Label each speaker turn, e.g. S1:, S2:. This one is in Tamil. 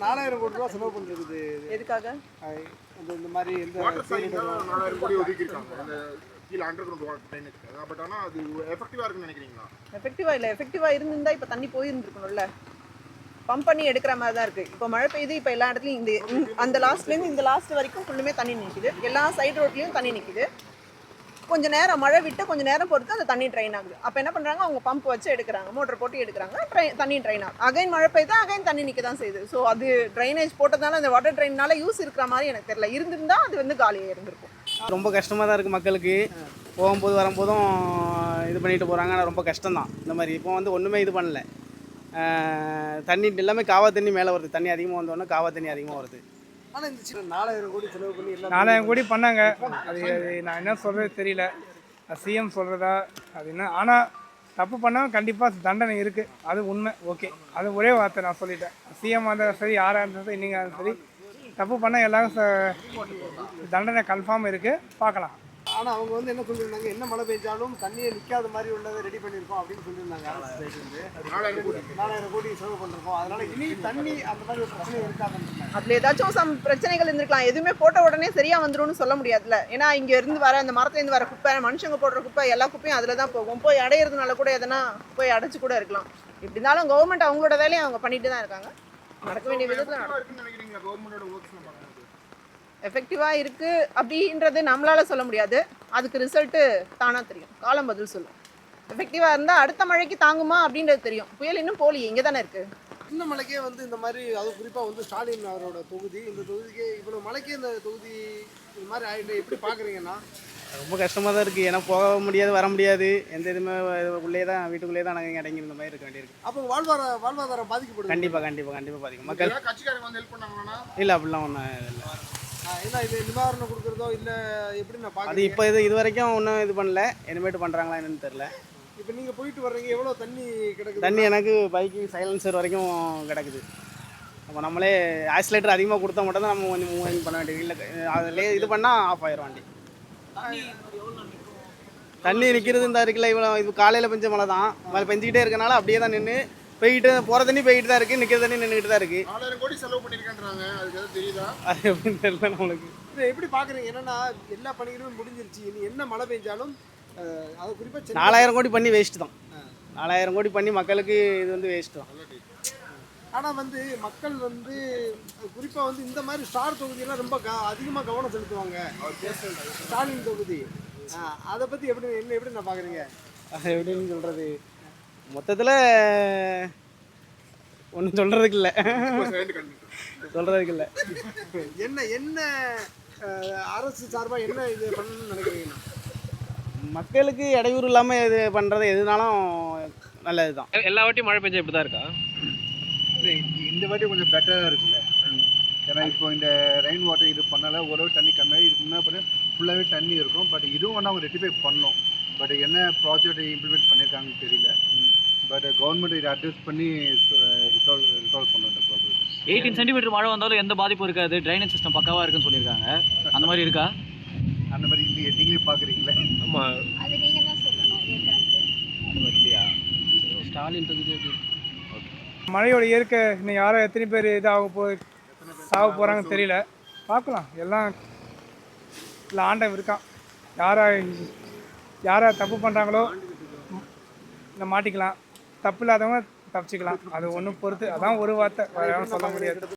S1: 4000 கோடி ரூபாய் செலவு பண்ணிருக்குது.
S2: எதுக்காக?
S1: இந்த மாதிரி இந்த
S3: வாட்டர் சைடிங் 4000 கோடி ஒதுக்கி இருக்காங்க அந்த கீழ அண்டர் கிரவுண்ட் வாட்டர் ட்ரைனேஜ்க்கு. பட் ஆனா அது எஃபெக்டிவா இருக்குன்னு நினைக்கிறீங்களா?
S2: எஃபெக்டிவா இல்ல. எஃபெக்டிவா இருந்திருந்தா இப்ப தண்ணி போயிருந்துருக்கணும்ல. பம்ப் பண்ணி எடுக்கிற மாதிரி தான் இருக்கு. இப்போ மழை பெய்யுது, இப்போ எல்லா இடத்துலையும் அந்த லாஸ்ட்லேருந்து இந்த லாஸ்ட் வரைக்கும் ஃபுல்லுமே தண்ணி நிற்கிது. எல்லா சைடு ரோட்லேயும் தண்ணி நிற்கிது. கொஞ்சம் நேரம் மழை விட்டு கொஞ்சம் நேரம் பொறுத்து அந்த தண்ணி ட்ரைன் ஆகுது. அப்போ என்ன பண்ணுறாங்க, அவங்க பம்ப் வச்சு எடுக்கிறாங்க, மோட்டர் போட்டு எடுக்கிறாங்க, தண்ணி ட்ரைன் ஆகும். அகைன் மழை பெய்தா அகைன் தண்ணி நிற்க தான் செய்யுது. ஸோ அது ட்ரைனேஜ் போட்டதால அந்த வாட்டர் ட்ரைனால யூஸ் இருக்கிற மாதிரி எனக்கு தெரியல. இருந்திருந்தால் அது வந்து காலியாக இருந்திருக்கும்.
S4: ரொம்ப கஷ்டமாக தான் இருக்குது மக்களுக்கு. போகும்போது வரும்போதும் இது பண்ணிட்டு போகிறாங்க. ஆனால் ரொம்ப கஷ்டம்தான் இந்த மாதிரி. இப்போ வந்து ஒன்றுமே இது பண்ணல. தண்ணி எல்லாமே காவா தண்ணி மேலே வருது. தண்ணி அதிகமாக வந்தோடனே காவா தண்ணி அதிகமாக வருது.
S1: ஆனால் இந்த 4000 கோடி செலவு பண்ணி
S5: 4000 கோடி பண்ணாங்க. அது நான் என்ன சொல்கிறது தெரியல. சிஎம் சொல்கிறதா அது என்ன. ஆனால் தப்பு பண்ணால் கண்டிப்பாக தண்டனை இருக்குது, அது உண்மை. ஓகே, அது ஒரே வார்த்தை நான் சொல்லிட்டேன். சிஎம் இருந்தாலும் சரி, யாராக இருந்தாலும் சரி, நீங்கள் இருந்தாலும் சரி, தப்பு பண்ணால் எல்லாரும் தண்டனை கன்ஃபார்ம் இருக்குது, பார்க்கலாம்.
S1: ஆனால் அவங்க வந்து என்ன சொல்லியிருந்தாங்க, என்ன மழை பெஞ்சாலும் தண்ணியை நிற்காத மாதிரி உள்ளதை ரெடி பண்ணியிருக்கோம் அப்படின்னு சொல்லியிருந்தாங்க. அரசு சைடு வந்து 4000 கோடி செலவு பண்ணிருக்கோம். அதனால இனி தண்ணி அந்த மாதிரி ஒரு பிரச்சனை இருக்காதுன்னு.
S2: அதில் ஏதாச்சும் பிரச்சனைகள் இருந்திருக்கலாம். எதுவுமே போட்ட உடனே சரியாக வந்துரும்னு சொல்ல முடியாதுல்ல. ஏன்னா இங்கே இருந்து வர அந்த மரத்துலேருந்து வர குப்பை, மனுஷங்க போடுற குப்பை, எல்லா குப்பையும் அதில் தான் போகும். போய் அடையிறதுனால கூட எதனா போய் அடைச்சு கூட இருக்கலாம். எப்படி இருந்தாலும் கவர்மெண்ட் அவங்களோட வேலையை அவங்க பண்ணிட்டு தான் இருக்காங்க. நடக்க வேண்டிய விதத்தில் எஃபெக்டிவாக இருக்குது அப்படின்றது நம்மளால் சொல்ல முடியாது. அதுக்கு ரிசல்ட்டு தானாக தெரியும், காலம் பதில் சொல்லும். எஃபெக்டிவாக இருந்தால் அடுத்த மழைக்கு தாங்குமா அப்படின்றது தெரியும். புயல் இன்னும் போலி, இங்கே தானே இருக்குது.
S1: இந்த மலைக்கே வந்து இந்த மாதிரி, அது குறிப்பாக வந்து ஸ்டாலின் அவரோட தொகுதி, இந்த தொகுதிக்கு இவ்வளோ மலைக்கே இந்த தொகுதி இது மாதிரி ஆகிட்டு எப்படி பார்க்குறீங்கன்னா?
S4: ரொம்ப கஷ்டமாக தான் இருக்குது. ஏன்னா போக முடியாது, வர முடியாது. எந்த இதுவுமே உள்ளே தான், வீட்டுக்குள்ளே தான் நாங்கள் அடங்கி இருந்த மாதிரி இருக்க வேண்டியிருக்கு.
S1: அப்போ வாழ்வாதாரம் பாதிக்கப்படும்.
S4: கண்டிப்பாக பாதிக்கும். மக்கள்
S3: கட்சிக்காரங்க வந்து ஹெல்ப் பண்ணாங்கன்னா
S4: இல்லை, அப்படிலாம் ஒன்றும் இல்லை.
S1: ஏன்னா இது நிவாரணம் கொடுக்குறதோ இல்லை எப்படி நான் பார்க்குறேன்.
S4: அது இப்போ இது வரைக்கும் ஒன்றும் இது பண்ணல. இனிமேட்டு பண்ணுறாங்களா என்னன்னு தெரில.
S1: இப்போ நீங்கள் போயிட்டு வர்றீங்க, எவ்வளோ தண்ணி கிடக்குது?
S4: தண்ணி எனக்கு பைக்கு சைலன்சர் வரைக்கும் கிடக்குது. அப்போ நம்மளே ஆக்சிலேட்டர் அதிகமாக கொடுத்தா மட்டும் தான் நம்ம கொஞ்சம் மூவ் பண்ண வேண்டியது. இல்லை அதில் இது பண்ணால் ஆஃப் ஆயிரும் வண்டி. தண்ணி நிற்கிறது இந்த இருக்குல்ல, இவ்வளோ இது காலையில் பெஞ்ச மழை தான். மழை பெஞ்சிக்கிட்டே இருக்கனால அப்படியே தான் நின்று போய்கிட்டு போகிற தண்ணி போய்கிட்டு தான் இருக்குது, நிற்கிற தண்ணி நின்றுக்கிட்டு தான் இருக்குது.
S3: 4000 கோடி செலவு பண்ணியிருக்கான்றாங்க. அதுக்கு எதாவது தெரியுதா?
S4: அது எப்படின்னு தெரியல நம்மளுக்கு.
S1: இதை எப்படி பார்க்குறீங்க? என்னன்னா எல்லா பணிகளும் முடிஞ்சிருச்சு, இனி என்ன மழை பெஞ்சாலும் அது குறிப்பாக
S4: 4000 கோடி பண்ணி வேஸ்ட்டு தான். 4000 கோடி பண்ணி மக்களுக்கு இது வந்து வேஸ்ட்டு தான்.
S1: ஆனால் வந்து மக்கள் வந்து குறிப்பாக வந்து இந்த மாதிரி ஸ்டார் தொகுதியெல்லாம் ரொம்ப அதிகமாக கவனம் செலுத்துவாங்க. ஸ்டாலின் தொகுதி, அதை பற்றி எப்படி நான் பார்க்குறீங்க?
S4: அது எப்படின்னு சொல்கிறது, மொத்தத்தில் ஒன்றும் சொல்கிறதுக்கு இல்லை.
S1: என்ன அரசு சார்பாக என்ன இது பண்ணணும்னு நினைக்கிறீங்கன்னா?
S4: மக்களுக்கு இடையூறு இல்லாமல் இது பண்ணுறது எதுனாலும் நல்லது தான்.
S6: எல்லா வாட்டியும் மழை பெஞ்சா இப்படி தான் இருக்கா?
S7: இந்த வாட்டி கொஞ்சம் பெட்டராக இருக்குல்ல. ஏன்னா இப்போ இந்த ரெயின் வாட்டர் இது பண்ணால ஓரளவு தண்ணி கம்மியாக இதுக்கு முன்னாடி பண்ண ஃபுல்லாகவே தண்ணி இருக்கும். பட் இதுவும் வந்து அவங்க ரெட்டிஃபை பண்ணணும். பட் என்ன ப்ராஜெக்ட் இம்ப்ளிமெண்ட் பண்ணியிருக்காங்கன்னு தெரியல. பட் கவர்மெண்ட் இதை அட்ஜஸ்ட் பண்ணி ரிசால்வ் பண்ணணும் இந்த ப்ராப்ளம்.
S6: 18 சென்டிமீட்டர் மழை வந்தாலும் எந்த பாதிப்பும் இருக்காது, ட்ரைனேஜ் சிஸ்டம் பக்காவாக இருக்குன்னு சொல்லியிருக்காங்க. அந்த மாதிரி இருக்கா?
S7: அந்த மாதிரி இல்லையே, நீங்களே பார்க்குறீங்களே.
S6: ஆமாம்,
S8: அது நீங்கள் தான் சொல்லணும்.
S6: அந்த மாதிரி இல்லையா? ஸ்டாலின் தொகுதி எப்படி?
S5: மழையோட இயற்கை இன்னும் யாரோ எத்தனை பேர் சாக போகிறாங்கன்னு தெரியல. பார்க்கலாம். எல்லாம் இல்லை, ஆண்டவன் இருக்கான். யாரை தப்பு பண்ணுறாங்களோ இந்த மாட்டிக்கலாம், தப்பு இல்லாதவங்க தப்பிச்சிக்கலாம். அது ஒன்றும் பொறுத்து, அதான் ஒரு வார்த்தை, வேறு யாரும் சொல்ல முடியாது.